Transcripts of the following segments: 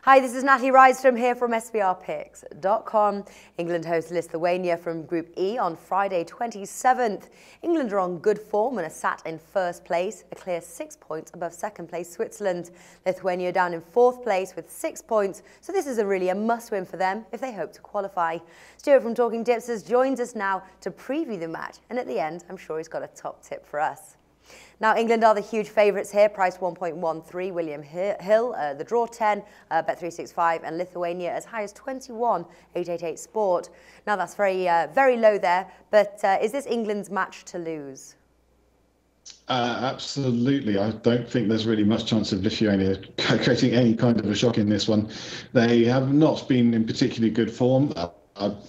Hi, this is Natalie Rydstrom here from SBRpicks.com. England host Lithuania from Group E on Friday 27th. England are on good form and are sat in first place, a clear 6 points above second place Switzerland. Lithuania down in fourth place with 6 points, so this is really a must-win for them if they hope to qualify. Stuart from Talking Tipsters joins us now to preview the match, and at the end, I'm sure he's got a top tip for us. Now, England are the huge favourites here, priced 1.13, William Hill, the draw 10, Bet365, and Lithuania as high as 21, 888 Sport. Now, that's very low there, but is this England's match to lose? Absolutely. I don't think there's really much chance of Lithuania creating any kind of a shock in this one. They have not been in particularly good form.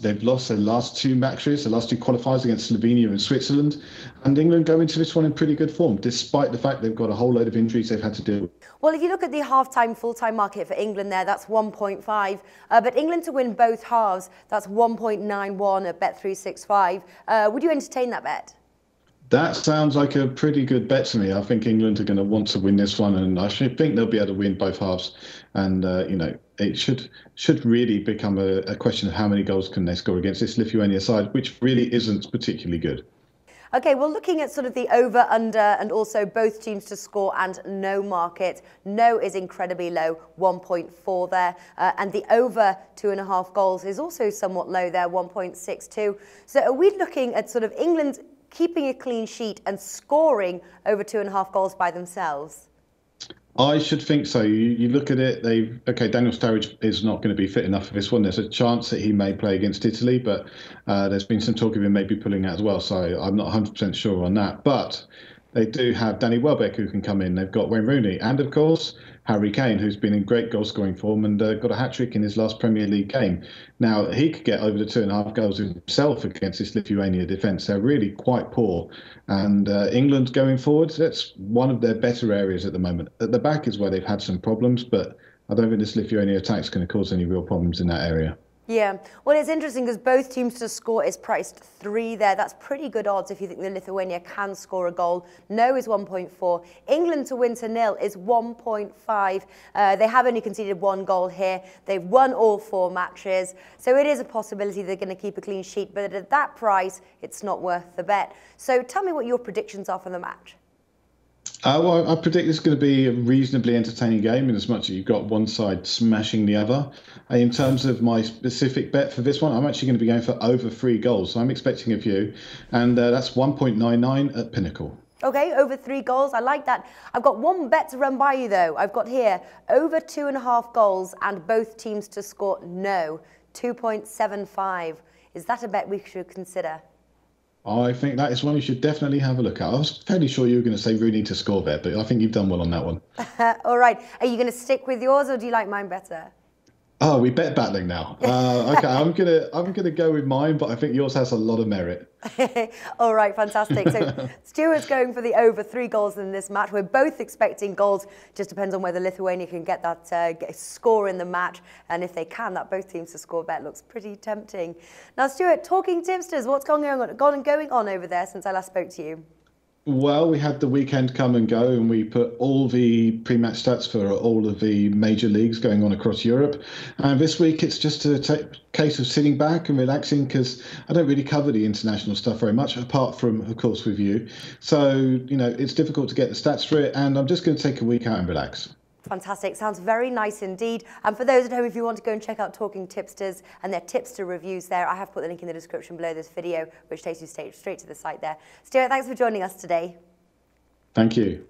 They've lost their last two matches, the last two qualifiers against Slovenia and Switzerland, and England go into this one in pretty good form, despite the fact they've got a whole load of injuries they've had to deal with. Well, if you look at the half-time, full-time market for England there, that's 1.5. But England to win both halves, that's 1.91 at Bet365. Would you entertain that bet? That sounds like a pretty good bet to me. I think England are going to want to win this one, and I think they'll be able to win both halves. And it should really become a question of how many goals can they score against this Lithuania side, which really isn't particularly good. Okay, well, looking at sort of the over, under, and also both teams to score and no market. No is incredibly low, 1.4 there. And the over 2.5 goals is also somewhat low there, 1.62. So are we looking at sort of England keeping a clean sheet and scoring over 2.5 goals by themselves? I should think so. You look at it, Daniel Sturridge is not going to be fit enough for this one. There's a chance that he may play against Italy, but there's been some talk of him maybe pulling out as well, so I'm not 100% sure on that. But they do have Danny Welbeck who can come in. They've got Wayne Rooney and, of course, Harry Kane, who's been in great goal-scoring form and got a hat-trick in his last Premier League game. Now, he could get over the 2.5 goals himself against this Lithuania defence. They're really quite poor. And England going forward, that's one of their better areas at the moment. At the back is where they've had some problems, but I don't think this Lithuania attack's going to cause any real problems in that area. Yeah, well, it's interesting because both teams to score is priced 3 there. That's pretty good odds if you think the Lithuania can score a goal. No is 1.4. England to win to 0 is 1.5. They have only conceded 1 goal here. They've won all 4 matches. So it is a possibility they're going to keep a clean sheet. But at that price, it's not worth the bet. So tell me what your predictions are for the match. Well, I predict it's going to be a reasonably entertaining game in as much as you've got one side smashing the other. In terms of my specific bet for this one, I'm actually going to be going for over 3 goals. So I'm expecting a few, and that's 1.99 at Pinnacle. Okay, over 3 goals. I like that. I've got one bet to run by you, though. I've got here over 2.5 goals and both teams to score no, 2.75. Is that a bet we should consider? I think that is one you should definitely have a look at. I was fairly sure you were going to say Rooney to score there, but I think you've done well on that one. All right. Are you going to stick with yours, or do you like mine better? Oh, we bet battling now. Okay, I'm gonna go with mine, but I think yours has a lot of merit. All right, fantastic. So Stuart's going for the over 3 goals in this match. We're both expecting goals. Just depends on whether Lithuania can get that get a score in the match, and if they can, that both teams to score bet looks pretty tempting. Now, Stuart, Talking Tipsters, what's going on over there since I last spoke to you? Well, we had the weekend come and go, and we put all the pre-match stats for all of the major leagues going on across Europe. And this week, it's just a case of sitting back and relaxing, because I don't really cover the international stuff very much, apart from, of course, with you. So, it's difficult to get the stats for it, and I'm just going to take a week out and relax. Fantastic. Sounds very nice indeed. And for those at home, if you want to go and check out Talking Tipsters and their tipster reviews there, I have put the link in the description below this video, which takes you straight to the site there. Stuart, thanks for joining us today. Thank you.